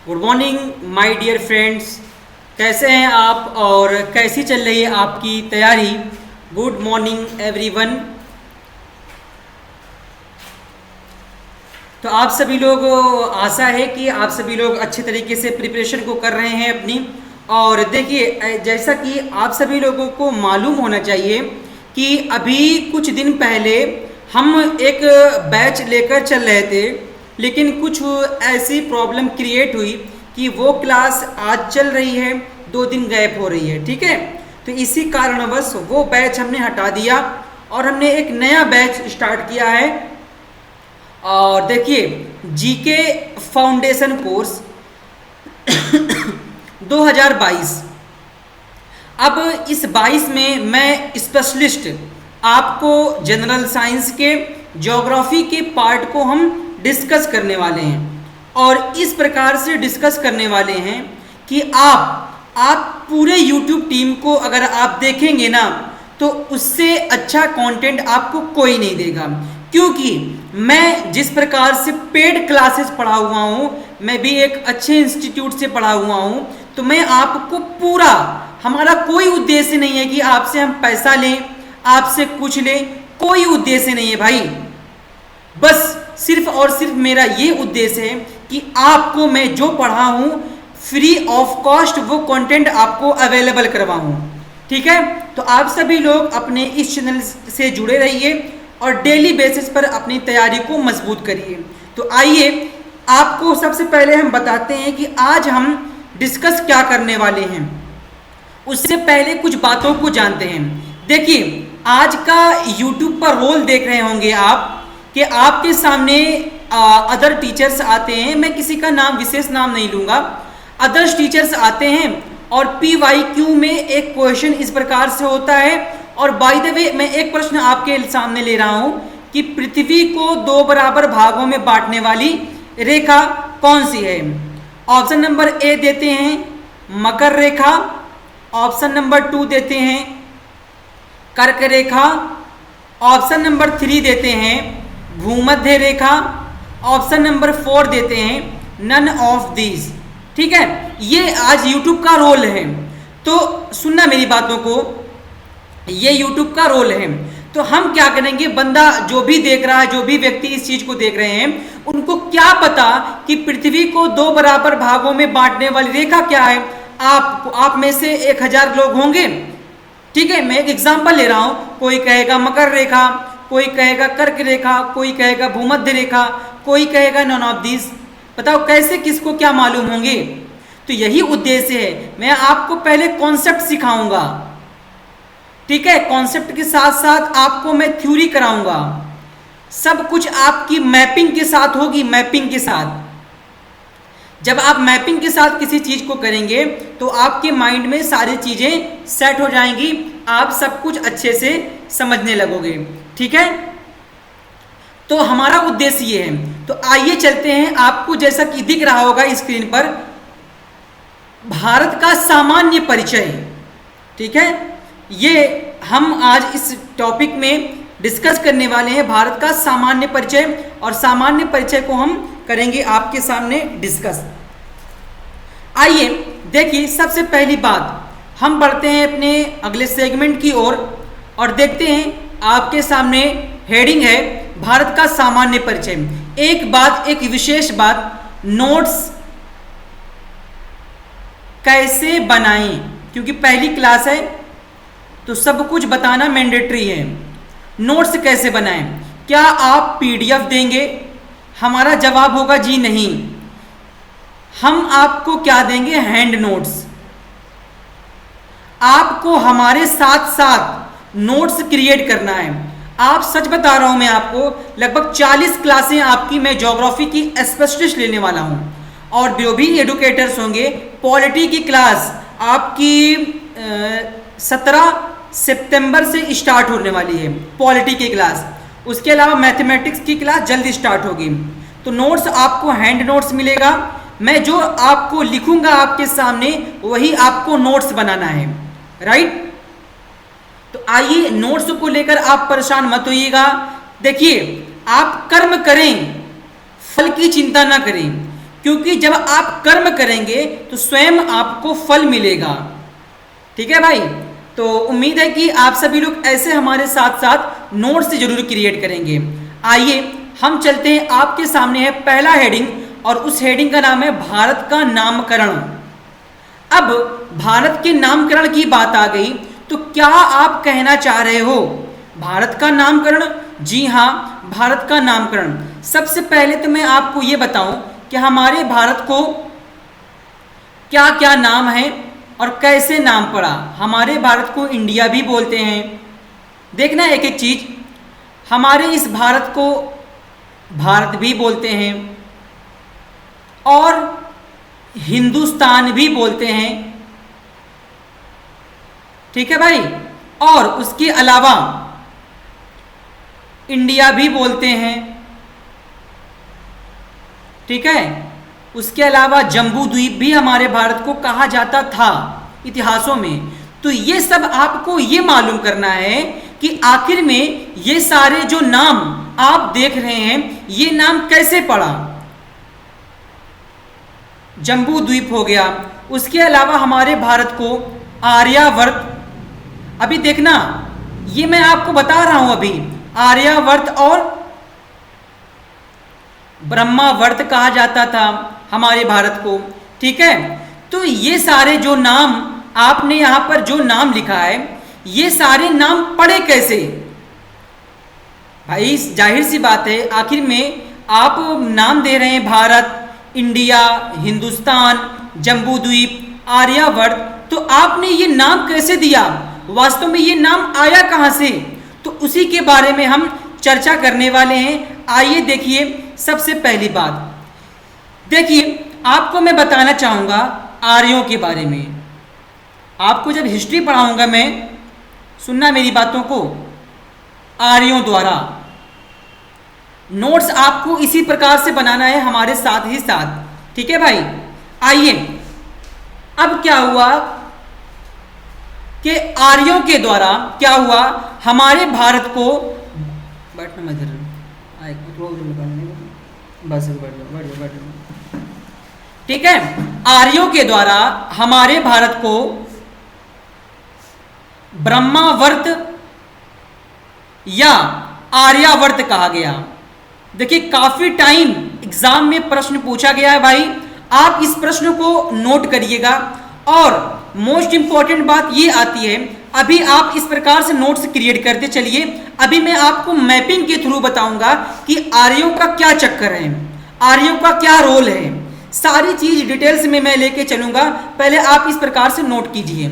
Good morning my dear friends. कैसे हैं आप और कैसी चल रही है आपकी तैयारी? Good morning everyone. तो आप सभी लोग, आशा है कि आप सभी लोग अच्छे तरीके से प्रिपरेशन को कर रहे हैं अपनी। और देखिए, जैसा कि आप सभी लोगों को मालूम होना चाहिए कि अभी कुछ दिन पहले हम एक बैच लेकर चल रहे थे, लेकिन कुछ ऐसी प्रॉब्लम क्रिएट हुई कि वो क्लास आज चल रही है, 2 दिन गैप हो रही है। ठीक है, तो इसी कारणवश वो बैच हमने हटा दिया और हमने एक नया बैच स्टार्ट किया है। और देखिए, जीके फाउंडेशन कोर्स 2022। अब इस 22 में मैं स्पेशलिस्ट आपको जनरल साइंस के ज्योग्राफी के पार्ट को हम डिस्कस करने वाले हैं। और इस प्रकार से डिस्कस करने वाले हैं कि आप पूरे YouTube टीम को अगर आप देखेंगे ना, तो उससे अच्छा कंटेंट आपको कोई नहीं देगा। क्योंकि मैं जिस प्रकार से पेड क्लासेस पढ़ा हुआ हूँ, मैं भी एक अच्छे इंस्टीट्यूट से पढ़ा हुआ हूँ, तो मैं आपको पूरा, हमारा कोई उद्देश्य नहीं है कि आपसे हम पैसा लें, आपसे कुछ लें, कोई उद्देश्य नहीं है भाई। बस सिर्फ और सिर्फ मेरा ये उद्देश्य है कि आपको मैं जो पढ़ा हूँ फ्री ऑफ कॉस्ट वो कंटेंट आपको अवेलेबल करवाऊँ। ठीक है, तो आप सभी लोग अपने इस चैनल से जुड़े रहिए और डेली बेसिस पर अपनी तैयारी को मजबूत करिए। तो आइए, आपको सबसे पहले हम बताते हैं कि आज हम डिस्कस क्या करने वाले हैं। उससे पहले कुछ बातों को जानते हैं। देखिए, आज का YouTube पर रोल देख रहे होंगे आप कि आपके सामने अदर टीचर्स आते हैं। मैं किसी का नाम, विशेष नाम नहीं लूँगा। अदर्स टीचर्स आते हैं और PYQ में एक क्वेश्चन इस प्रकार से होता है। और बाय द वे, मैं एक प्रश्न आपके सामने ले रहा हूँ कि पृथ्वी को 2 बराबर भागों में बांटने वाली रेखा कौन सी है? ऑप्शन नंबर ए देते हैं मकर रेखा, ऑप्शन नंबर 2 देते हैं कर्क रेखा, ऑप्शन नंबर 3 देते हैं भूमध्य रेखा, ऑप्शन नंबर 4 देते हैं नन ऑफ दीज। ठीक है, ये आज YouTube का रोल है। तो सुनना मेरी बातों को, ये YouTube का रोल है। तो हम क्या करेंगे, बंदा जो भी देख रहा है, जो भी व्यक्ति इस चीज को देख रहे हैं, उनको क्या पता कि पृथ्वी को 2 बराबर भागों में बांटने वाली रेखा क्या है? आप में से 1000 लोग होंगे। ठीक है, मैं एक एग्जांपल ले रहा हूं। कोई कहेगा मकर रेखा, कोई कहेगा कर्क रेखा, कोई कहेगा भूमध्य रेखा, कोई कहेगा नॉन ऑफ दिस। बताओ कैसे, किसको क्या मालूम होंगे? तो यही उद्देश्य है। मैं आपको पहले कॉन्सेप्ट सिखाऊंगा। ठीक है, कॉन्सेप्ट के साथ साथ आपको मैं थ्योरी कराऊंगा। सब कुछ आपकी मैपिंग के साथ होगी। मैपिंग के साथ, जब आप मैपिंग के साथ किसी चीज को करेंगे तो आपके माइंड में सारी चीजें सेट हो जाएंगी, आप सब कुछ अच्छे से समझने लगोगे। ठीक है, तो हमारा उद्देश्य ये है। तो आइए चलते हैं। आपको जैसा कि दिख रहा होगा स्क्रीन पर, भारत का सामान्य परिचय। ठीक है, ये हम आज इस टॉपिक में डिस्कस करने वाले हैं, भारत का सामान्य परिचय। और सामान्य परिचय को हम करेंगे आपके सामने डिस्कस। आइए देखिए, सबसे पहली बात हम बढ़ते हैं अपने अगले सेगमेंट की ओर और देखते हैं। आपके सामने हेडिंग है भारत का सामान्य परिचय। एक बात, एक विशेष बात, नोट्स कैसे बनाएं, क्योंकि पहली क्लास है तो सब कुछ बताना मैंडेटरी है। नोट्स कैसे बनाएं? क्या आप PDF देंगे? हमारा जवाब होगा जी नहीं। हम आपको क्या देंगे? Hand notes. आपको हमारे साथ साथ नोट्स क्रिएट करना है। आप, सच बता रहा हूं मैं आपको, लगभग 40 क्लासें आपकी मैं ज्योग्राफी की स्पेशलिस्ट लेने वाला हूं। और जो भी एडुकेटर्स होंगे, पॉलिटी की क्लास आपकी 17 सितंबर से स्टार्ट होने वाली है, पॉलिटी की क्लास। उसके अलावा मैथमेटिक्स की क्लास जल्दी स्टार्ट होगी। तो नोट्स आपको हैंड नोट्स मिलेगा। मैं जो आपको लिखूंगा आपके सामने, वही आपको नोट्स बनाना है। राइट? तो आइए, नोट्स को लेकर आप परेशान मत होइएगा। देखिए, आप कर्म करें, फल की चिंता ना करें। क्योंकि जब आप कर्म करेंगे तो स्वयं आपको फल मिलेगा। ठीक है भाई, तो उम्मीद है कि आप सभी लोग ऐसे हमारे साथ साथ नोट्स जरूर क्रिएट करेंगे। आइए हम चलते हैं, आपके सामने है पहला हेडिंग और उस हेडिंग का नाम है भारत का नामकरण। अब भारत के नामकरण की बात आ गई तो क्या आप कहना चाह रहे हो भारत का नामकरण? जी हाँ, भारत का नामकरण। सबसे पहले तो मैं आपको ये बताऊं कि हमारे भारत को क्या क्या नाम है और कैसे नाम पड़ा। हमारे भारत को इंडिया भी बोलते हैं। देखना एक एक चीज, हमारे इस भारत को भारत भी बोलते हैं और हिंदुस्तान भी बोलते हैं। ठीक है भाई, और उसके अलावा इंडिया भी बोलते हैं। ठीक है, उसके अलावा जम्बू द्वीप भी हमारे भारत को कहा जाता था इतिहासों में। तो ये सब आपको ये मालूम करना है कि आखिर में ये सारे जो नाम आप देख रहे हैं ये नाम कैसे पड़ा। जम्बू द्वीप हो गया, उसके अलावा हमारे भारत को आर्यावर्त, अभी देखना ये मैं आपको बता रहा हूं, अभी आर्यावर्त और ब्रह्मावर्त कहा जाता था हमारे भारत को। ठीक है, तो ये सारे जो नाम आपने यहां पर जो नाम लिखा है ये सारे नाम पढ़े कैसे भाई? जाहिर सी बात है, आखिर में आप नाम दे रहे हैं भारत, इंडिया, हिंदुस्तान, जम्बू द्वीप, आर्यावर्त, तो आपने ये नाम कैसे दिया? वास्तव में ये नाम आया कहां से? तो उसी के बारे में हम चर्चा करने वाले हैं। आइए देखिए, सबसे पहली बात देखिए, आपको मैं बताना चाहूंगा आर्यों के बारे में। आपको जब हिस्ट्री पढ़ाऊंगा मैं, सुनना मेरी बातों को, आर्यों द्वारा नोट्स आपको इसी प्रकार से बनाना है हमारे साथ ही साथ। ठीक है भाई, आइए अब क्या हुआ कि आर्यों के द्वारा क्या हुआ, हमारे भारत को बैठना मत बस बैठ। ठीक है, आर्यों के द्वारा हमारे भारत को ब्रह्मावर्त या आर्यावर्त कहा गया। देखिए, काफी टाइम एग्जाम में प्रश्न पूछा गया है भाई, आप इस प्रश्न को नोट करिएगा। और मोस्ट इंपॉर्टेंट बात ये आती है, अभी आप इस प्रकार से नोट्स क्रिएट करते चलिए। अभी मैं आपको मैपिंग के थ्रू बताऊंगा कि आर्यों का क्या चक्कर है, आर्यों का क्या रोल है, सारी चीज डिटेल्स में मैं लेके चलूंगा। पहले आप इस प्रकार से नोट कीजिए।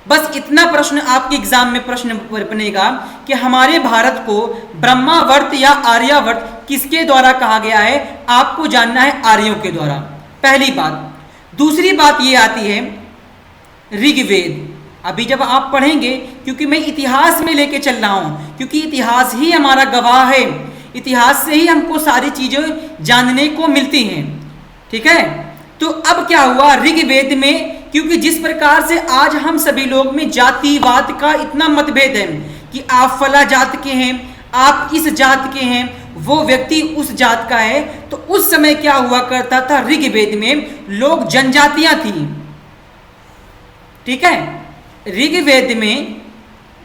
बस इतना प्रश्न आपके एग्जाम में प्रश्न बनेगा कि हमारे भारत को ब्रह्मावर्त या आर्यावर्त किसके द्वारा कहा गया है, आपको जानना है आर्यों के द्वारा, पहली बात। दूसरी बात ये आती है ऋग्वेद। अभी जब आप पढ़ेंगे, क्योंकि मैं इतिहास में लेके चल रहा हूं, क्योंकि इतिहास ही हमारा गवाह है, इतिहास से ही हमको सारी चीजें जानने को मिलती हैं। ठीक है, तो अब क्या हुआ ऋग्वेद में, क्योंकि जिस प्रकार से आज हम सभी लोग में जातिवाद का इतना मतभेद है कि आप फला जात के हैं, आप इस जात के हैं, वो व्यक्ति उस जात का है, तो उस समय क्या हुआ करता था, ऋग्वेद में लोग जनजातियां थी। ठीक है, ऋग्वेद में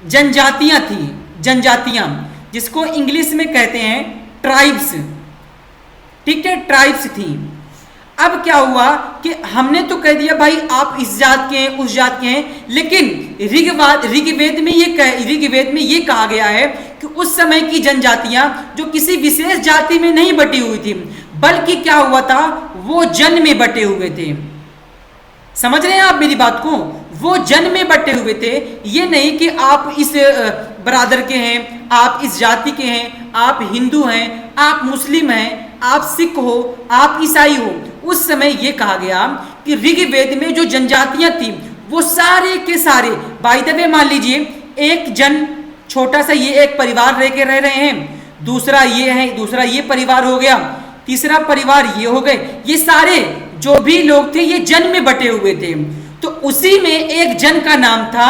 जनजातियां थी, जनजातियां जिसको इंग्लिश में कहते हैं ट्राइब्स। ठीक है, ट्राइब्स थी। अब क्या हुआ कि हमने तो कह दिया भाई आप इस जात के हैं, उस जात के हैं, लेकिन ऋग्वेद में ये कहा गया है कि उस समय की जनजातियां जो किसी विशेष जाति में नहीं बटी हुई थी, बल्कि क्या हुआ था, वो जन में बटे हुए थे। समझ रहे हैं आप मेरी बात को? वो जन में बटे हुए थे। ये नहीं कि आप इस बरादर के हैं, आप इस जाति के हैं, आप हिंदू हैं, आप मुस्लिम हैं, आप सिख हो, आप ईसाई हो। उस समय ये कहा गया कि ऋग्वेद में जो जनजातियां थी वो सारे के सारे, बाय द वे मान लीजिए एक जन छोटा सा ये एक परिवार रह के रह रहे हैं, दूसरा ये है, दूसरा ये परिवार हो गया, तीसरा परिवार ये हो गए, ये सारे जो भी लोग थे ये जन में बटे हुए थे। तो उसी में एक जन का नाम था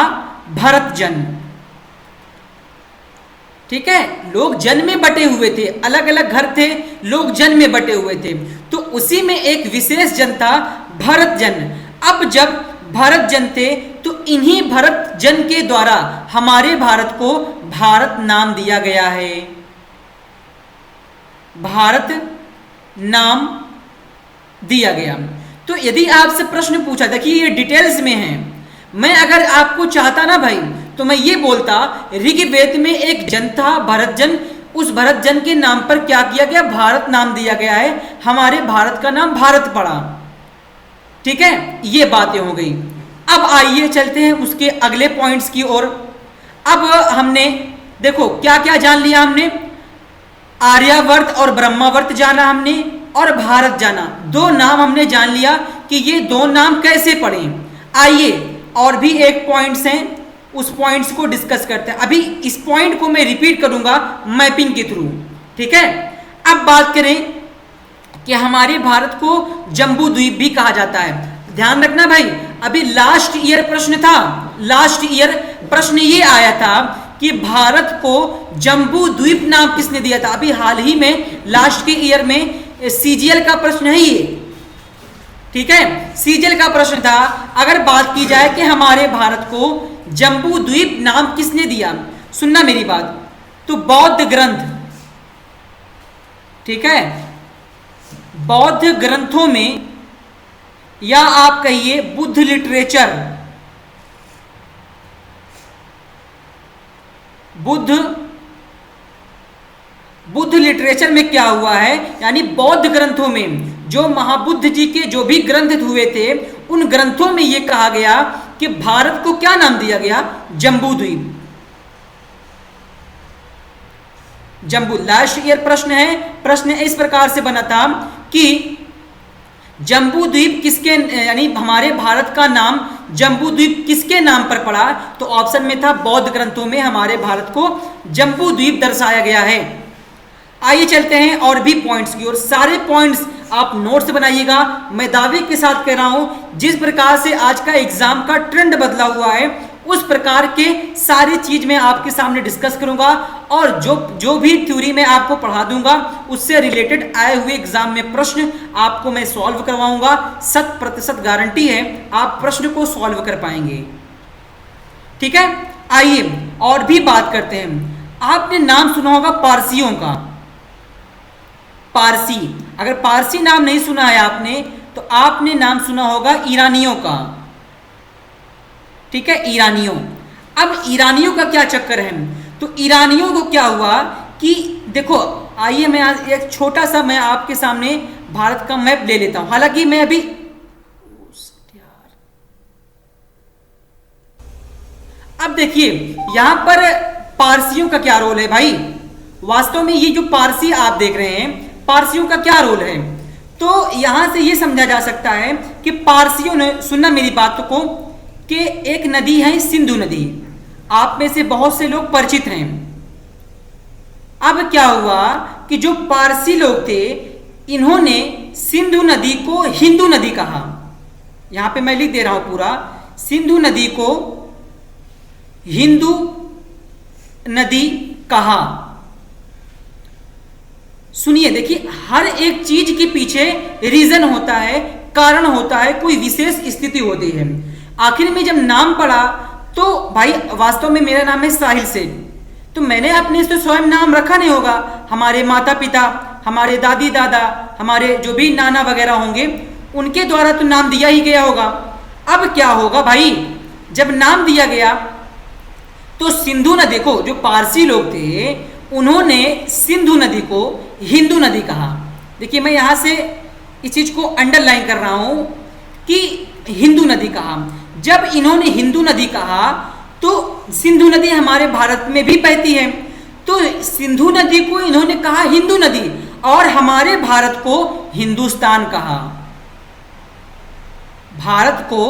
भरत जन। ठीक है, लोग जन में बटे हुए थे, अलग अलग घर थे, लोग जन में बटे हुए थे, तो उसी में एक विशेष जन था भरत जन। अब जब भरत जन थे तो इन्हीं भरत जन के द्वारा हमारे भारत को भारत नाम दिया गया है, भारत नाम दिया गया। तो यदि आपसे प्रश्न पूछा, देखिए ये डिटेल्स में है, मैं अगर आपको चाहता ना भाई तो मैं ये बोलता ऋग्वेद में एक जन था भरत जन, उस भरत जन के नाम पर क्या किया गया, भारत नाम दिया गया है, हमारे भारत का नाम भारत पड़ा। ठीक है, ये बातें हो गई। अब आइए चलते हैं उसके अगले पॉइंट्स की ओर। अब हमने देखो क्या क्या जान लिया, हमने आर्यावर्त और ब्रह्मावर्त जाना हमने, और भारत जाना। दो नाम हमने जान लिया कि ये दो नाम कैसे पढ़े। आइए और भी एक पॉइंट्स हैं, उस पॉइंट्स को डिस्कस करते हैं। अभी इस पॉइंट को मैं रिपीट करूंगा मैपिंग के थ्रू। ठीक है, अब बात करें कि हमारे भारत को जम्बू द्वीप भी कहा जाता है। ध्यान रखना भाई, अभी लास्ट ईयर प्रश्न था, लास्ट ईयर प्रश्न ये आया था कि भारत को जम्बू द्वीप नाम किसने दिया था। अभी हाल ही में लास्ट के ईयर में सीजीएल का प्रश्न है ये। ठीक है, सीजीएल का प्रश्न था, अगर बात की जाए कि हमारे भारत को जम्बू द्वीप नाम किसने दिया, सुनना मेरी बात, तो बौद्ध ग्रंथ, ठीक है, बौद्ध ग्रंथों में, या आप कहिए बुद्ध लिटरेचर, बुद्ध लिटरेचर में क्या हुआ है, यानी बौद्ध ग्रंथों में जो महाबुद्ध जी के जो भी ग्रंथ हुए थे, उन ग्रंथों में यह कहा गया कि भारत को क्या नाम दिया गया, जम्बू द्वीप। जम्बू लास्ट ईयर प्रश्न है, प्रश्न इस प्रकार से बना था कि जम्बू द्वीप किसके, यानी हमारे भारत का नाम जम्बू द्वीप किसके नाम पर पड़ा, तो ऑप्शन में था बौद्ध ग्रंथों में हमारे भारत को जम्बू द्वीप दर्शाया गया है। आइए चलते हैं और भी पॉइंट्स की ओर। सारे पॉइंट्स आप नोट्स बनाइएगा। मैं दावे के साथ कह रहा हूं, जिस प्रकार से आज का एग्जाम का ट्रेंड बदला हुआ है, उस प्रकार के सारी चीज मैं आपके सामने डिस्कस करूंगा, और जो भी थ्योरी मैं आपको पढ़ा दूंगा उससे रिलेटेड आए हुए एग्जाम में प्रश्न आपको मैं सॉल्व करवाऊंगा। 100% गारंटी है आप प्रश्न को सॉल्व कर पाएंगे। ठीक है, आइए और भी बात करते हैं। आपने नाम सुना होगा पारसियों का, पारसी, अगर पारसी नाम नहीं सुना है आपने तो आपने नाम सुना होगा ईरानियों का। ठीक है, ईरानियों। अब ईरानियों का क्या चक्कर है, तो ईरानियों को क्या हुआ कि देखो, आइए मैं आज एक छोटा सा मैं आपके सामने भारत का मैप ले लेता हूं। हालांकि मैं अभी अब देखिए यहां पर पारसियों का क्या रोल है भाई। वास्तव में ये जो पारसी आप देख रहे हैं, पारसियों का क्या रोल है, तो यहां से ये समझा जा सकता है कि पारसियों ने, सुनना मेरी बात को, कि एक नदी है सिंधु नदी, आप में से बहुत से लोग परिचित हैं। अब क्या हुआ कि जो पारसी लोग थे, इन्होंने सिंधु नदी को हिंदू नदी कहा। यहां पे मैं लिख दे रहा हूं पूरा, सिंधु नदी को हिंदू नदी कहा। सुनिए, देखिए हर एक चीज के पीछे रीजन होता है, कारण होता है, कोई विशेष स्थिति होती है। आखिर में जब नाम पड़ा तो भाई वास्तव में मेरा नाम है साहिल सेठ, तो मैंने अपने से स्वयं नाम रखा नहीं होगा, हमारे माता पिता, हमारे दादी दादा, हमारे जो भी नाना वगैरह होंगे उनके द्वारा तो नाम दिया ही गया होगा। अब क्या होगा भाई, जब नाम दिया गया तो सिंधु नदी को, जो पारसी लोग थे उन्होंने सिंधु नदी को हिंदू नदी कहा। देखिए मैं यहां से इस चीज को अंडरलाइन कर रहा हूं कि हिंदू नदी कहा। जब इन्होंने हिंदू नदी कहा तो सिंधु नदी हमारे भारत में भी बहती है, तो सिंधु नदी को इन्होंने कहा हिंदू नदी, और हमारे भारत को हिंदुस्तान कहा। भारत को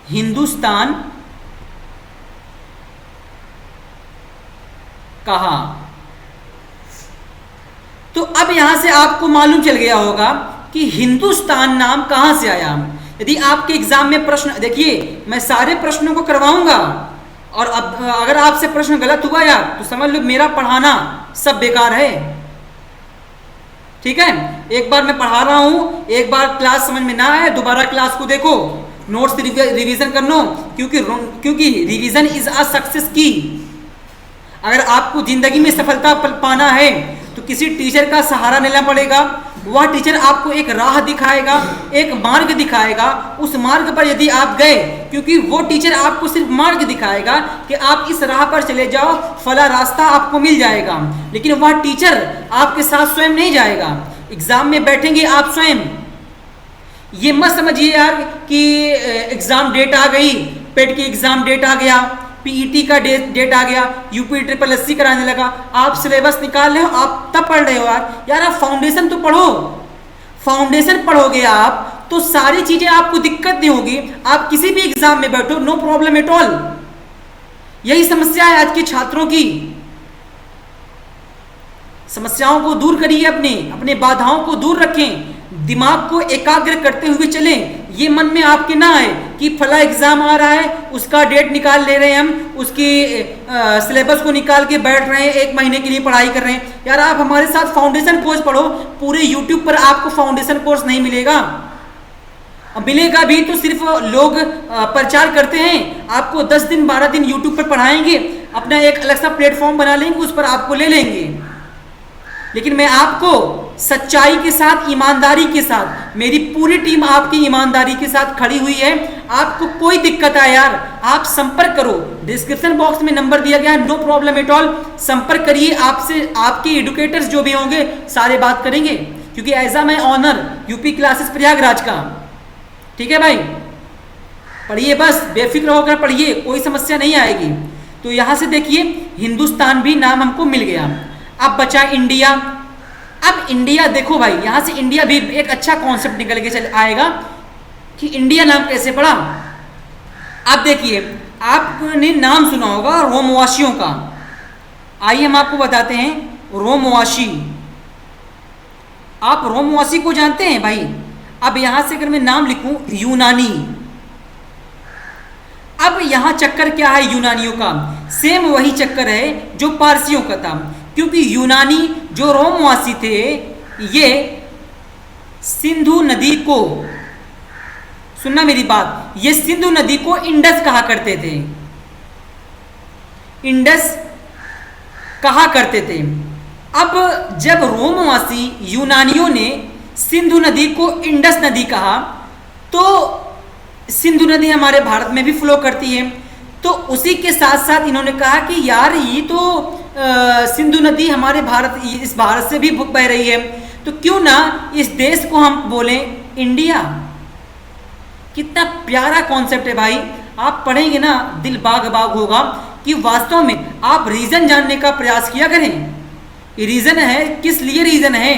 हिंदुस्तान कहा। तो अब यहां से आपको मालूम चल गया होगा कि हिंदुस्तान नाम कहां से आया। यदि आपके एग्जाम में प्रश्न, देखिए मैं सारे प्रश्नों को करवाऊंगा और अब अगर आपसे प्रश्न गलत हुआ यार तो समझ लो मेरा पढ़ाना सब बेकार है। ठीक है, एक बार मैं पढ़ा रहा हूं, एक बार क्लास समझ में ना आए दोबारा क्लास को देखो, नोट्स रिवीजन कर लो, क्योंकि रिवीजन इज अ सक्सेस की। अगर आपको जिंदगी में सफलता पाना है तो किसी टीचर का सहारा लेना पड़ेगा। वह टीचर आपको एक राह दिखाएगा, एक मार्ग दिखाएगा। उस मार्ग पर यदि आप गए, क्योंकि वो टीचर आपको सिर्फ मार्ग दिखाएगा कि आप इस राह पर चले जाओ, फला रास्ता आपको मिल जाएगा, लेकिन वह टीचर आपके साथ स्वयं नहीं जाएगा। एग्जाम में बैठेंगे आप स्वयं। ये मत समझिए यार कि एग्जाम डेट आ गई, पेट की एग्जाम डेट आ गया, पीईटी का डेट आ गया, यूपी ट्रिपल एससी कराने लगा, आप सिलेबस निकाल रहे हो, आप तब पढ़ रहे हो यार आप फाउंडेशन तो पढ़ो। फाउंडेशन पढ़ोगे आप तो सारी चीजें आपको दिक्कत नहीं होगी, आप किसी भी एग्जाम में बैठो, नो प्रॉब्लम एट ऑल। यही समस्या है आज के छात्रों की। समस्याओं को दूर करिए, अपने बाधाओं को दूर रखें, दिमाग को एकाग्र करते हुए चलें। ये मन में आपके ना आए कि फला एग्जाम आ रहा है, उसका डेट निकाल ले रहे हैं हम, उसकी सिलेबस को निकाल के बैठ रहे हैं, 1 महीने के लिए पढ़ाई कर रहे हैं। यार आप हमारे साथ फाउंडेशन कोर्स पढ़ो, पूरे यूट्यूब पर आपको फाउंडेशन कोर्स नहीं मिलेगा। मिलेगा भी तो सिर्फ लोग प्रचार करते हैं, आपको 10 दिन 12 दिन यूट्यूब पर पढ़ाएंगे, अपना एक अलग सा प्लेटफॉर्म बना लेंगे, उस पर आपको ले लेंगे। लेकिन मैं आपको सच्चाई के साथ, ईमानदारी के साथ, मेरी पूरी टीम आपकी ईमानदारी के साथ खड़ी हुई है। आपको कोई दिक्कत आए यार आप संपर्क करो, डिस्क्रिप्शन बॉक्स में नंबर दिया गया है, नो प्रॉब्लम एट ऑल। संपर्क करिए, आपसे आपके एडुकेटर्स जो भी होंगे सारे बात करेंगे, क्योंकि एज मैं ऑनर यूपी क्लासेस प्रयागराज का। ठीक है भाई, पढ़िए, बस बेफिक्र होकर पढ़िए, कोई समस्या नहीं आएगी। तो यहां से देखिए हिंदुस्तान भी नाम हमको मिल गया। अब बचा इंडिया। अब इंडिया देखो भाई, यहां से इंडिया भी एक अच्छा कॉन्सेप्ट निकल के चल आएगा कि इंडिया नाम कैसे पड़ा। अब देखिए, आपने नाम सुना होगा रोमवासियों का, आइए हम आपको बताते हैं रोमवासी। आप रोमवासी को जानते हैं भाई? अब यहां से अगर मैं नाम लिखूं यूनानी, अब यहां चक्कर क्या है यूनानियों का? सेम वही चक्कर है जो पारसियों का था, क्योंकि यूनानी जो रोमवासी थे ये सिंधु नदी को, सुनना मेरी बात, ये सिंधु नदी को इंडस कहा करते थे, इंडस कहा करते थे। अब जब रोमवासी यूनानियों ने सिंधु नदी को इंडस नदी कहा, तो सिंधु नदी हमारे भारत में भी फ्लो करती है, तो उसी के साथ साथ इन्होंने कहा कि यार ये तो सिंधु नदी हमारे इस भारत से भी बह रही है, तो क्यों ना इस देश को हम बोलें इंडिया। कितना प्यारा कॉन्सेप्ट है भाई, आप पढ़ेंगे ना दिल बाग बाग होगा कि वास्तव में आप रीजन जानने का प्रयास किया करें। ये रीजन है, किस लिए रीजन है?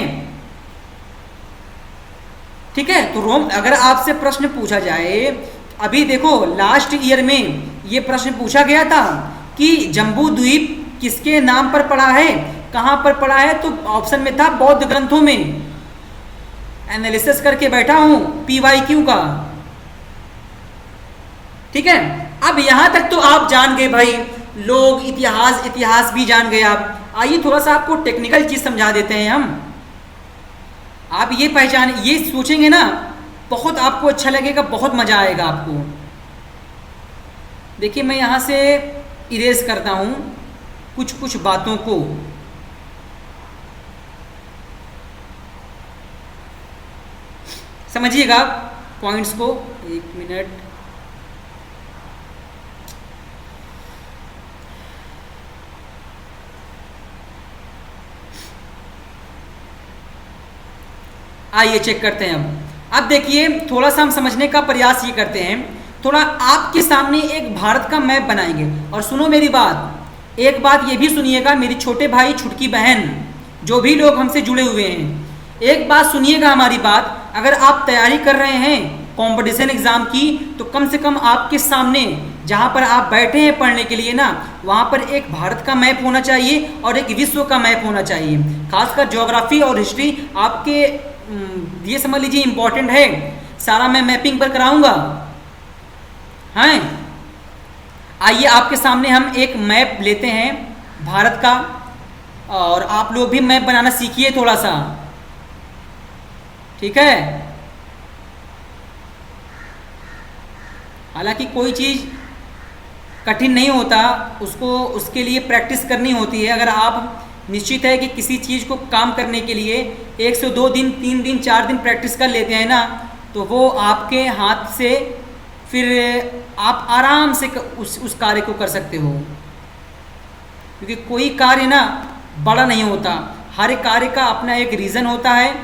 ठीक है, तो रोम, अगर आपसे प्रश्न पूछा जाए, अभी देखो लास्ट ईयर में ये प्रश्न पूछा गया था कि जम्बू द्वीप किसके नाम पर पड़ा है, कहां पर पड़ा है, तो ऑप्शन में था बौद्ध ग्रंथों में। एनालिसिस करके बैठा हूं PYQ का। ठीक है, अब यहां तक तो आप जान गए भाई, लोग इतिहास भी जान गए आप। आइए थोड़ा सा आपको टेक्निकल चीज समझा देते हैं हम। आप ये पहचान, ये सोचेंगे ना, बहुत आपको अच्छा लगेगा, बहुत मजा आएगा आपको। देखिए मैं यहां से इरेज करता हूं कुछ बातों को। समझिएगा पॉइंट्स को, 1 मिनट। आइए चेक करते हैं अब देखिए थोड़ा सा हम समझने का प्रयास ये करते हैं, थोड़ा आपके सामने एक भारत का मैप बनाएंगे। और सुनो मेरी बात, एक बात ये भी सुनिएगा मेरी छोटे भाई छोटकी बहन, जो भी लोग हमसे जुड़े हुए हैं, एक बात सुनिएगा हमारी बात। अगर आप तैयारी कर रहे हैं कंपटीशन एग्जाम की, तो कम से कम आपके सामने जहाँ पर आप बैठे हैं पढ़ने के लिए ना, वहाँ पर एक भारत का मैप होना चाहिए और एक विश्व का मैप होना चाहिए। खासकर ज्योग्राफी और हिस्ट्री आपके ये समझ लीजिए इंपॉर्टेंट है, सारा मैं मैपिंग पर कराऊंगा। हैं आइए आपके सामने हम एक मैप लेते हैं भारत का, और आप लोग भी मैप बनाना सीखिए थोड़ा सा, ठीक है। हालांकि कोई चीज़ कठिन नहीं होता, उसके लिए प्रैक्टिस करनी होती है। अगर आप निश्चित है कि किसी चीज़ को काम करने के लिए 1 से 2 दिन, 3 दिन, 4 दिन प्रैक्टिस कर लेते हैं ना, तो वो आपके हाथ से फिर आप आराम से उस कार्य को कर सकते हो। क्योंकि कोई कार्य ना बड़ा नहीं होता, हर एक कार्य का अपना एक रीज़न होता है।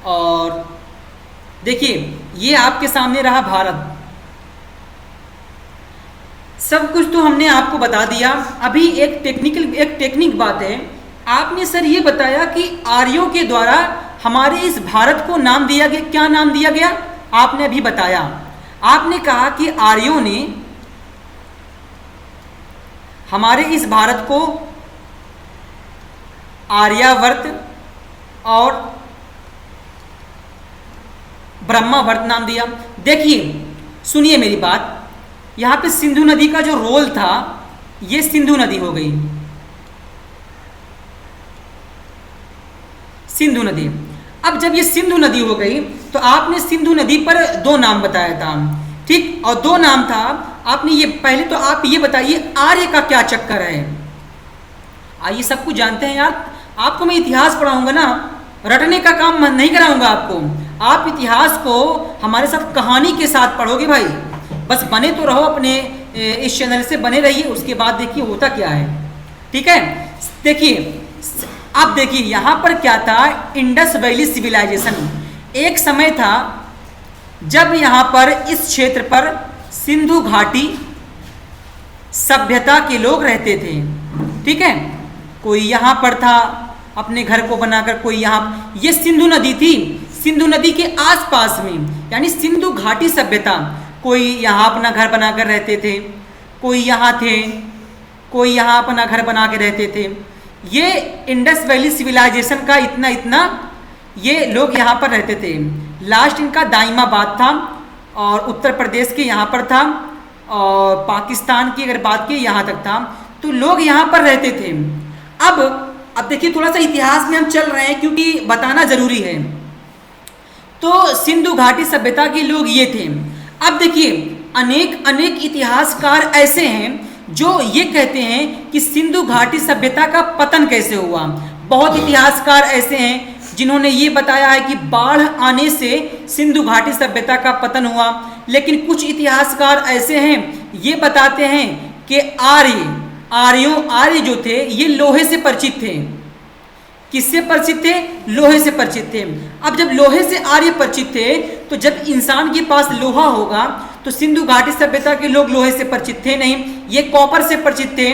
और देखिए, ये आपके सामने रहा भारत। सब कुछ तो हमने आपको बता दिया। अभी एक टेक्निक बात है। आपने सर ये बताया कि आर्यों के द्वारा हमारे इस भारत को नाम दिया गया। क्या नाम दिया गया? आपने अभी बताया। आपने कहा कि आर्यों ने हमारे इस भारत को आर्यावर्त और ब्रह्मावर्त नाम दिया। देखिए, सुनिए मेरी बात। यहाँ पे सिंधु नदी का जो रोल था, ये सिंधु नदी हो गई, सिंधु नदी। अब जब ये सिंधु नदी हो गई तो आपने सिंधु नदी पर 2 नाम बताया था, ठीक। और 2 नाम था आपने। ये पहले तो आप ये बताइए आर्य का क्या चक्कर है। आइए, सब कुछ जानते हैं यार। आपको मैं इतिहास पढ़ाऊंगा ना, रटने का काम नहीं कराऊंगा आपको। आप इतिहास को हमारे साथ कहानी के साथ पढ़ोगे भाई। बस बने तो रहो, अपने इस चैनल से बने रहिए। उसके बाद देखिए होता क्या है, ठीक है। देखिए, अब देखिए यहाँ पर क्या था, इंडस वैली सिविलाइजेशन। एक समय था जब यहाँ पर इस क्षेत्र पर सिंधु घाटी सभ्यता के लोग रहते थे, ठीक है। कोई यहाँ पर था अपने घर को बनाकर, कोई यहाँ, ये सिंधु नदी थी। सिंधु नदी के आसपास में, यानी सिंधु घाटी सभ्यता, कोई यहाँ अपना घर बनाकर रहते थे, कोई यहाँ थे, कोई यहाँ अपना घर बना के रहते थे। ये इंडस वैली सिविलाइजेशन का इतना ये लोग यहाँ पर रहते थे। लास्ट इनका दाइमाबाद था, और उत्तर प्रदेश के यहाँ पर था, और पाकिस्तान की अगर बात की यहाँ तक था। तो लोग यहाँ पर रहते थे। अब देखिए, थोड़ा सा इतिहास में हम चल रहे हैं क्योंकि बताना जरूरी है। तो सिंधु घाटी सभ्यता के लोग ये थे। अब देखिए, अनेक इतिहासकार ऐसे हैं जो ये कहते हैं कि सिंधु घाटी सभ्यता का पतन कैसे हुआ। बहुत इतिहासकार ऐसे हैं जिन्होंने ये बताया है कि बाढ़ आने से सिंधु घाटी सभ्यता का पतन हुआ। लेकिन कुछ इतिहासकार ऐसे हैं, ये बताते हैं कि आर्य जो थे ये लोहे से परिचित थे। किससे परिचित थे? लोहे से परिचित थे। अब जब लोहे से आर्य परिचित थे, तो जब इंसान के पास लोहा होगा, तो सिंधु घाटी सभ्यता के लोग लोहे से परिचित थे नहीं, ये कॉपर से परिचित थे।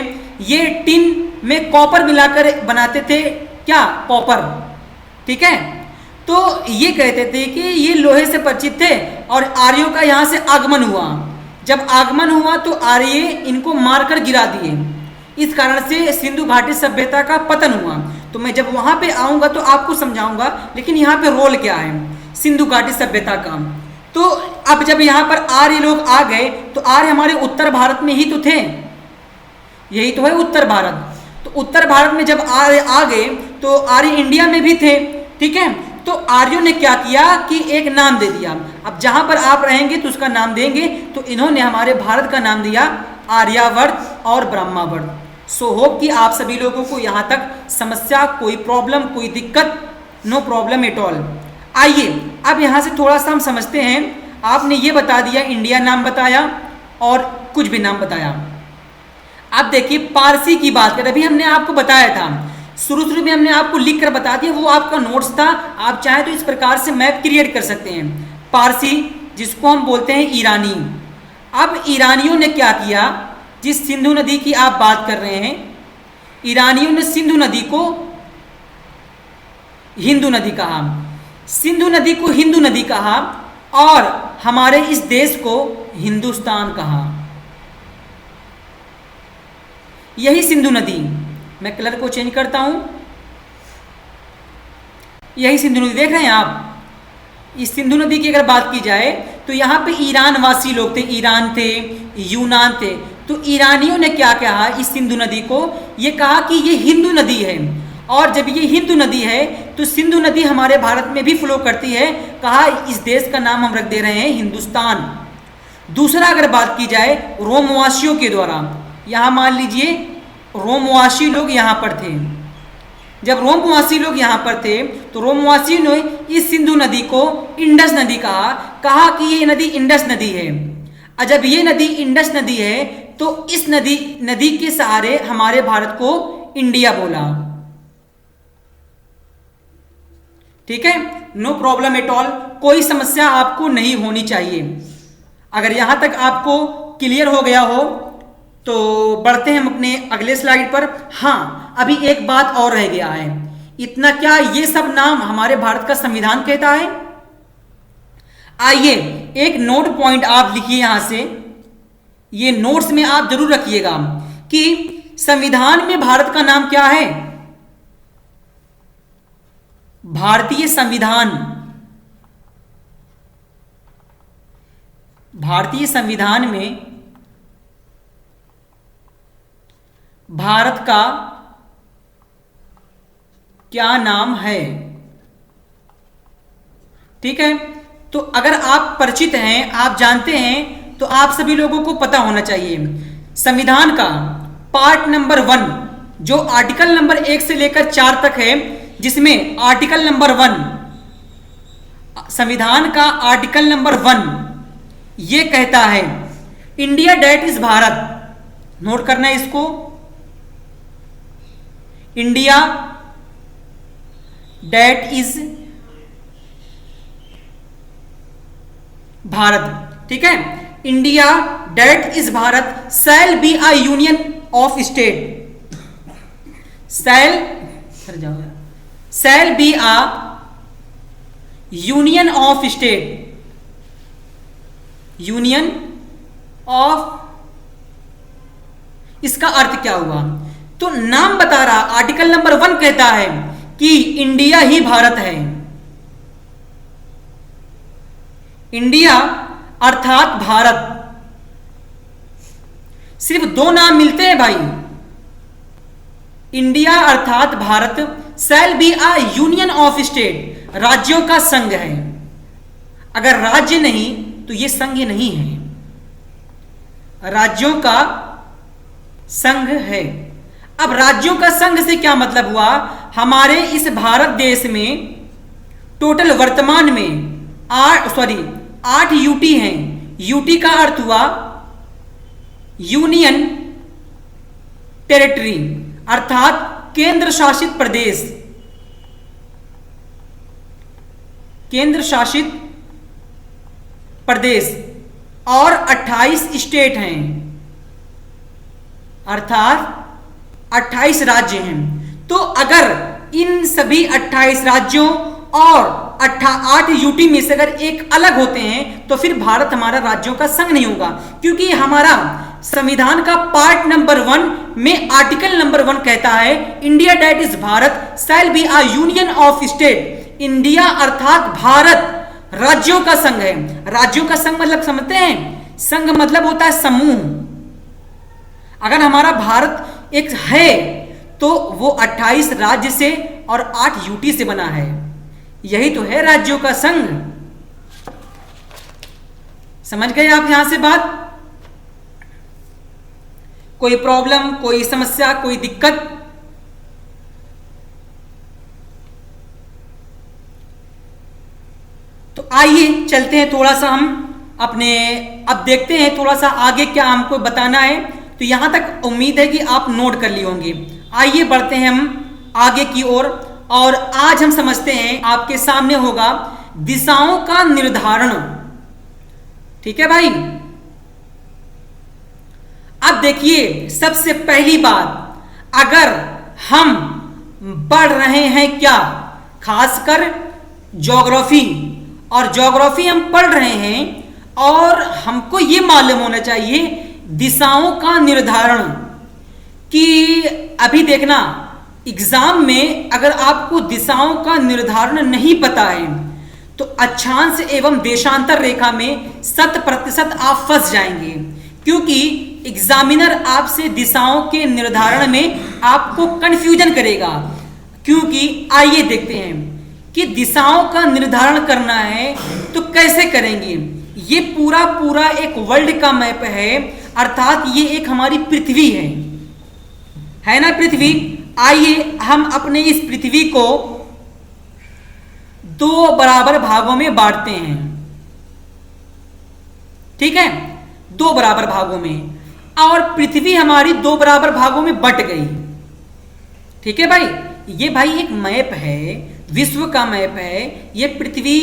ये टिन में कॉपर मिलाकर बनाते थे, क्या? कॉपर, ठीक है। तो ये कहते थे कि ये लोहे से परिचित थे, और आर्यों का यहाँ से आगमन हुआ। जब आगमन हुआ तो आर्य इनको मारकर गिरा दिए। इस कारण से सिंधु घाटी सभ्यता का पतन हुआ। तो मैं जब वहां पे आऊंगा तो आपको समझाऊंगा, लेकिन यहाँ पे रोल क्या है सिंधु घाटी सभ्यता का। तो अब जब यहाँ पर आर्य लोग आ गए, तो आर्य हमारे उत्तर भारत में ही तो थे, यही तो है उत्तर भारत। तो उत्तर भारत में जब आर्य आ गए, तो आर्य इंडिया में भी थे, ठीक है। तो आर्यों ने क्या किया कि एक नाम दे दिया। अब जहां पर आप रहेंगे तो उसका नाम देंगे। तो इन्होंने हमारे भारत का नाम दिया आर्यावर्त और ब्रह्मावर्त। सो होप कि आप सभी लोगों को यहाँ तक समस्या, कोई प्रॉब्लम, कोई दिक्कत, नो प्रॉब्लम एट ऑल। आइए अब यहाँ से थोड़ा सा हम समझते हैं। आपने ये बता दिया, इंडिया नाम बताया और कुछ भी नाम बताया। अब देखिए, पारसी की बात करें। अभी हमने आपको बताया था, शुरू में हमने आपको लिख कर बता दिया, वो आपका नोट्स था। आप चाहे तो इस प्रकार से मैप क्रिएट कर सकते हैं। पारसी, जिसको हम बोलते हैं ईरानी। अब ईरानियों ने क्या किया, जिस सिंधु नदी की आप बात कर रहे हैं, ईरानियों ने सिंधु नदी को हिंदू नदी कहा, सिंधु नदी को हिंदू नदी कहा, और हमारे इस देश को हिंदुस्तान कहा। यही सिंधु नदी, मैं कलर को चेंज करता हूं, यही सिंधु नदी देख रहे हैं आप। इस सिंधु नदी की अगर बात की जाए तो यहाँ पे ईरान वासी लोग थे, ईरान थे, यूनान थे। तो ईरानियों ने क्या कहा इस सिंधु नदी को, ये कहा कि ये हिंदू नदी है, और जब ये हिंदू नदी है तो सिंधु नदी हमारे भारत में भी फ्लो करती है, कहा इस देश का नाम हम रख दे रहे हैं हिंदुस्तान। दूसरा अगर बात की जाए रोमवासियों के द्वारा, यहाँ मान लीजिए रोमवासी लोग यहाँ पर थे, जब रोमवासी लोग यहाँ पर थे तो रोमवासियों ने इस सिंधु नदी को इंडस नदी कहा कि ये नदी इंडस नदी है। और जब ये नदी इंडस नदी है तो इस नदी के सहारे हमारे भारत को इंडिया बोला। ठीक है, नो प्रॉब्लम एट ऑल, कोई समस्या आपको नहीं होनी चाहिए। अगर यहां तक आपको क्लियर हो गया हो तो बढ़ते हैं हम अपने अगले स्लाइड पर। हाँ, अभी एक बात और रह गया है। इतना क्या ये सब नाम हमारे भारत का संविधान कहता है? आइए एक नोट पॉइंट आप लिखिए यहां से, ये नोट्स में आप जरूर रखिएगा कि संविधान में भारत का नाम क्या है? भारतीय संविधान। भारतीय संविधान में भारत का क्या नाम है? ठीक है, तो अगर आप परिचित हैं, आप जानते हैं, तो आप सभी लोगों को पता होना चाहिए संविधान का पार्ट नंबर 1 जो आर्टिकल नंबर 1 से लेकर 4 तक है, जिसमें आर्टिकल नंबर 1, संविधान का आर्टिकल नंबर 1 ये कहता है India that is Bharat. Note करना है इसको, इंडिया डेट इज भारत। ठीक है, India that is Bharat shall be a union of state, shall be a union of state, union of, इसका अर्थ क्या हुआ? तो नाम बता रहा, आर्टिकल नंबर 1 कहता है कि इंडिया ही भारत है। इंडिया अर्थात भारत, सिर्फ 2 नाम मिलते हैं भाई, इंडिया अर्थात Bharat, shall be a union of state, राज्यों का संघ है। अगर राज्य नहीं तो ये संघ नहीं है, राज्यों का संघ है। अब राज्यों का संघ से क्या मतलब हुआ? हमारे इस भारत देश में टोटल वर्तमान में 8 यूटी हैं। यूटी का अर्थ हुआ यूनियन टेरिटरी अर्थात केंद्र शासित प्रदेश, केंद्र शासित प्रदेश, और 28 स्टेट हैं अर्थात 28 राज्य हैं। तो अगर इन सभी 28 राज्यों और 8 यूटी में से अगर एक अलग होते हैं तो फिर भारत हमारा राज्यों का संघ नहीं होगा, क्योंकि हमारा संविधान का पार्ट नंबर 1 में आर्टिकल नंबर 1 कहता है India that is Bharat shall be a union of state. India अर्थात भारत राज्यों का संघ है। राज्यों का संघ मतलब समझते हैं? संघ मतलब होता है समूह। अगर हमारा भारत एक है तो वो 28 राज्य से और 8 यूटी से बना है, यही तो है राज्यों का संघ। समझ गए आप यहां से बात? कोई प्रॉब्लम, कोई समस्या, कोई दिक्कत? तो आइए चलते हैं थोड़ा सा हम अपने, अब देखते हैं थोड़ा सा आगे क्या हमको बताना है। तो यहां तक उम्मीद है कि आप नोट कर लिए होंगे। आइए बढ़ते हैं हम आगे की ओर, और आज हम समझते हैं, आपके सामने होगा दिशाओं का निर्धारण। ठीक है भाई? अब देखिए, सबसे पहली बात, अगर हम पढ़ रहे हैं क्या, खासकर ज्योग्राफी, और ज्योग्राफी हम पढ़ रहे हैं और हमको ये मालूम होना चाहिए दिशाओं का निर्धारण, कि अभी देखना एग्जाम में अगर आपको दिशाओं का निर्धारण नहीं पता है तो अक्षांश एवं देशांतर रेखा में 100% आप फंस जाएंगे, क्योंकि एग्जामिनर आपसे दिशाओं के निर्धारण में आपको कंफ्यूजन करेगा, क्योंकि आइए देखते हैं कि दिशाओं का निर्धारण करना है तो कैसे करेंगे। ये पूरा पूरा एक वर्ल्ड का मैप है, अर्थात ये एक हमारी पृथ्वी है ना पृथ्वी। आइए हम अपने इस पृथ्वी को दो बराबर भागों में बांटते हैं, ठीक है, दो बराबर भागों में, और पृथ्वी हमारी दो बराबर भागों में बट गई, ठीक है भाई। ये भाई एक मैप है, विश्व का मैप है। ये पृथ्वी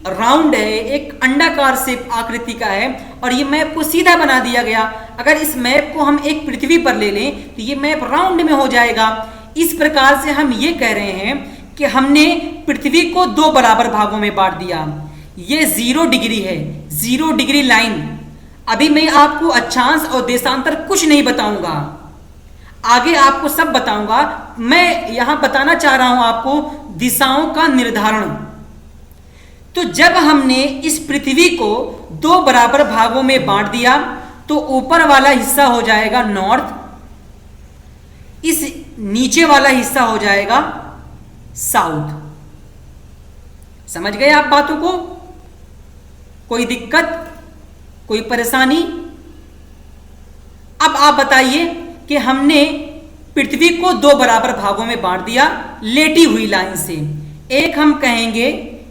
राउंड है, एक अंडाकार से आकृति का है, और ये मैप को सीधा बना दिया गया। अगर इस मैप को हम एक पृथ्वी पर ले लें तो ये मैप राउंड में हो जाएगा। इस प्रकार से हम ये कह रहे हैं कि हमने पृथ्वी को दो बराबर भागों में बांट दिया। ये 0 डिग्री है, 0 डिग्री लाइन। अभी मैं आपको अक्षांश और देशांतर कुछ नहीं बताऊंगा, आगे आपको सब बताऊंगा। मैं यहां बताना चाह रहा हूं आपको दिशाओं का निर्धारण। तो जब हमने इस पृथ्वी को दो बराबर भागों में बांट दिया तो ऊपर वाला हिस्सा हो जाएगा नॉर्थ, इस नीचे वाला हिस्सा हो जाएगा साउथ। समझ गए आप बातों को? कोई दिक्कत, कोई परेशानी? अब आप बताइए कि हमने पृथ्वी को दो बराबर भागों में बांट दिया लेटी हुई लाइन से। एक हम कहेंगे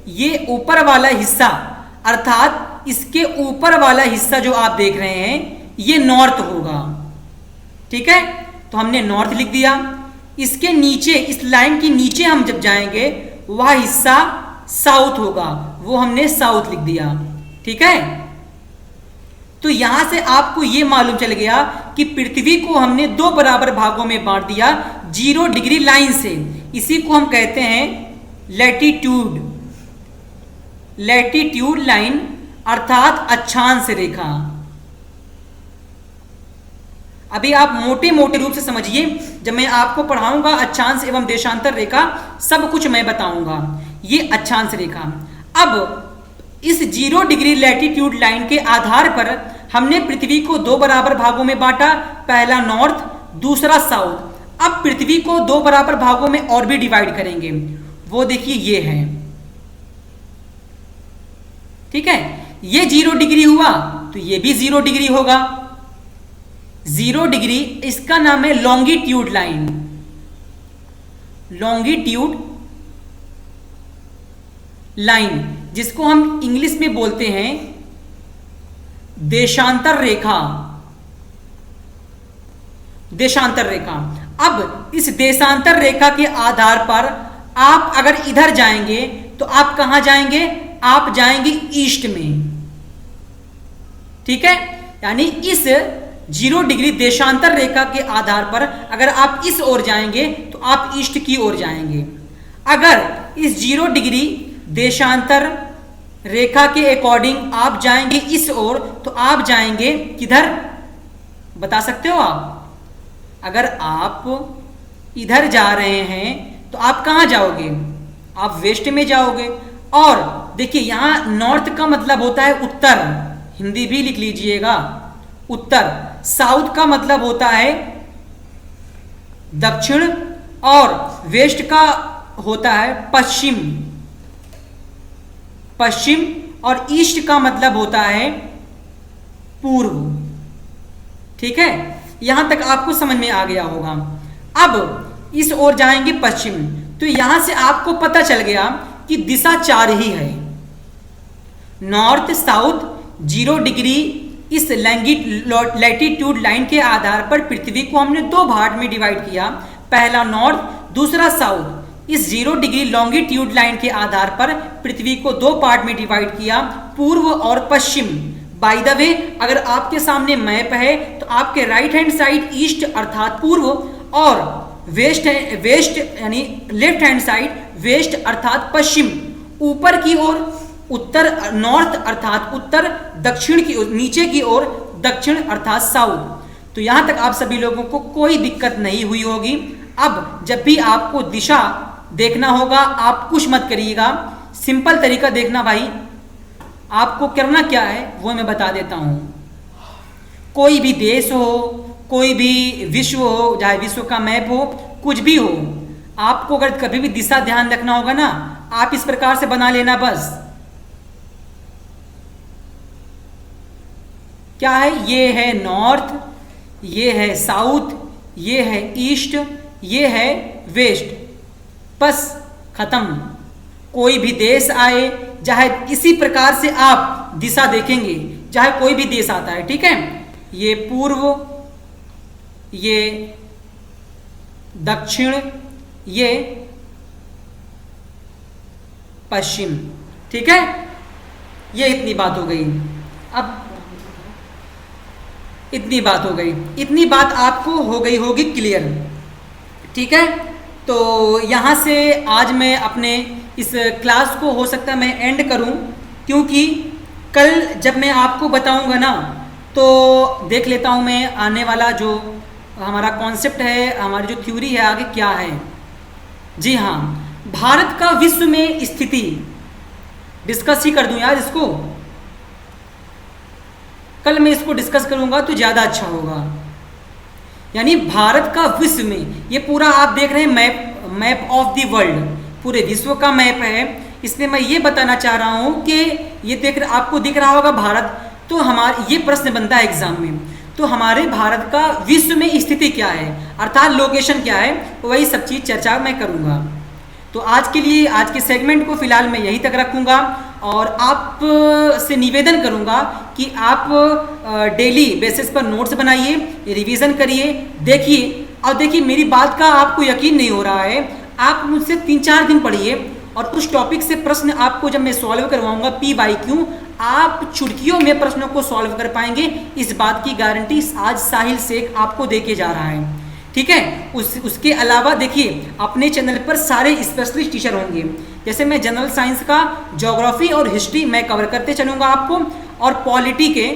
ये ऊपर वाला हिस्सा, अर्थात इसके ऊपर वाला हिस्सा जो आप देख रहे हैं ये नॉर्थ होगा, ठीक है, तो हमने नॉर्थ लिख दिया। इसके नीचे, इस लाइन के नीचे हम जब जाएंगे वह हिस्सा साउथ होगा, वो हमने साउथ लिख दिया, ठीक है। तो यहां से आपको यह मालूम चल गया कि पृथ्वी को हमने दो बराबर भागों में बांट दिया 0 डिग्री लाइन से। इसी को हम कहते हैं लैटिट्यूड, लैटिट्यूड लाइन, अर्थात अक्षांश रेखा। अभी आप मोटे मोटे रूप से समझिए, जब मैं आपको पढ़ाऊंगा अक्षांश एवं देशांतर रेखा सब कुछ मैं बताऊंगा। ये अक्षांश रेखा। अब इस 0 डिग्री लैटिट्यूड लाइन के आधार पर हमने पृथ्वी को दो बराबर भागों में बांटा, पहला नॉर्थ, दूसरा साउथ। अब पृथ्वी को दो बराबर भागों में और भी डिवाइड करेंगे, वो देखिए ये है, ठीक है। ये 0 डिग्री हुआ तो ये भी 0 डिग्री होगा। 0 डिग्री, इसका नाम है लॉन्गिट्यूड लाइन, लॉन्गिट्यूड लाइन, जिसको हम इंग्लिश में बोलते हैं देशांतर रेखा, देशांतर रेखा। अब इस देशांतर रेखा के आधार पर आप अगर इधर जाएंगे तो आप कहां जाएंगे? आप जाएंगे ईस्ट में, ठीक है। यानी इस 0 डिग्री देशांतर रेखा के आधार पर अगर आप इस ओर जाएंगे तो आप ईस्ट की ओर जाएंगे। अगर इस 0 डिग्री देशांतर रेखा के अकॉर्डिंग आप जाएंगे इस ओर तो आप जाएंगे किधर, बता सकते हो आप? अगर आप इधर जा रहे हैं तो आप कहां जाओगे? आप वेस्ट में जाओगे। और देखिए यहां नॉर्थ का मतलब होता है उत्तर, हिंदी भी लिख लीजिएगा, उत्तर। साउथ का मतलब होता है दक्षिण, और वेस्ट का होता है पश्चिम, पश्चिम, और ईस्ट का मतलब होता है पूर्व, ठीक है। यहां तक आपको समझ में आ गया होगा। अब इस ओर जाएंगे पश्चिम, तो यहां से आपको पता चल गया कि दिशा 4 ही है, नॉर्थ साउथ 0 डिग्री। इस लैटिट्यूड लाइन के आधार पर पृथ्वी को हमने दो भाग में डिवाइड किया, पहला नॉर्थ, दूसरा साउथ। इस 0 डिग्री लॉन्गिट्यूड लाइन के आधार पर पृथ्वी को दो पार्ट में डिवाइड किया, पूर्व और पश्चिम। बाय द वे, अगर आपके सामने मैप है तो आपके राइट हैंड साइड ईस्ट अर्थात पूर्व, और वेस्ट यानी लेफ्ट हैंड साइड वेस्ट अर्थात पश्चिम। ऊपर की ओर उत्तर नॉर्थ अर्थात उत्तर, दक्षिण की ओर, नीचे की ओर दक्षिण अर्थात साउथ। तो यहां तक आप सभी लोगों को कोई दिक्कत नहीं हुई होगी। अब जब भी आपको दिशा देखना होगा आप कुछ मत करिएगा, सिंपल तरीका देखना भाई। आपको करना क्या है वो मैं बता देता हूं। कोई भी देश हो, कोई भी विश्व हो, चाहे विश्व का मैप हो, कुछ भी हो, आपको अगर कभी भी दिशा ध्यान रखना होगा ना, आप इस प्रकार से बना लेना बस। क्या है? ये है नॉर्थ, ये है साउथ, ये है ईस्ट, ये है वेस्ट, बस खत्म। कोई भी देश आए, चाहे इसी प्रकार से आप दिशा देखेंगे, चाहे कोई भी देश आता है, ठीक है। ये पूर्व, ये दक्षिण, ये पश्चिम, ठीक है। ये इतनी बात हो गई। अब इतनी बात हो गई, इतनी बात आपको हो गई होगी क्लियर, ठीक है। तो यहाँ से आज मैं अपने इस क्लास को हो सकता है मैं एंड करूँ, क्योंकि कल जब मैं आपको बताऊँगा ना, तो देख लेता हूँ मैं आने वाला जो हमारा कॉन्सेप्ट है, हमारी जो थ्योरी है आगे क्या है। जी हाँ, भारत का विश्व में स्थिति डिस्कस ही कर दूँ यार इसको। कल मैं इसको डिस्कस करूंगा तो ज़्यादा अच्छा होगा। यानी भारत का विश्व में, ये पूरा आप देख रहे हैं मैप ऑफ द वर्ल्ड, पूरे विश्व का मैप है। इसमें मैं ये बताना चाह रहा हूँ कि ये आपको दिख रहा होगा भारत, तो हमारे ये प्रश्न बनता है एग्जाम में, तो हमारे भारत का विश्व में स्थिति क्या है, अर्थात लोकेशन क्या है, वही सब चीज़ चर्चा मैं करूँगा। तो आज के लिए, आज के सेगमेंट को फिलहाल मैं यहीं तक रखूँगा, और आप से निवेदन करूंगा कि आप डेली बेसिस पर नोट्स बनाइए, रिवीजन करिए, देखिए। और देखिए, मेरी बात का आपको यकीन नहीं हो रहा है, आप मुझसे 3-4 दिन पढ़िए, और उस टॉपिक से प्रश्न आपको जब मैं सॉल्व करवाऊंगा PYQ, आप चुटकियों में प्रश्नों को सॉल्व कर पाएंगे। इस बात की गारंटी आज साहिल शेख आपको देके जा रहा है, ठीक है। उसके अलावा देखिए, अपने चैनल पर सारे स्पेशलिस्ट टीचर होंगे। जैसे मैं जनरल साइंस का ज्योग्राफी और हिस्ट्री मैं कवर करते चलूँगा आपको, और पॉलिटी के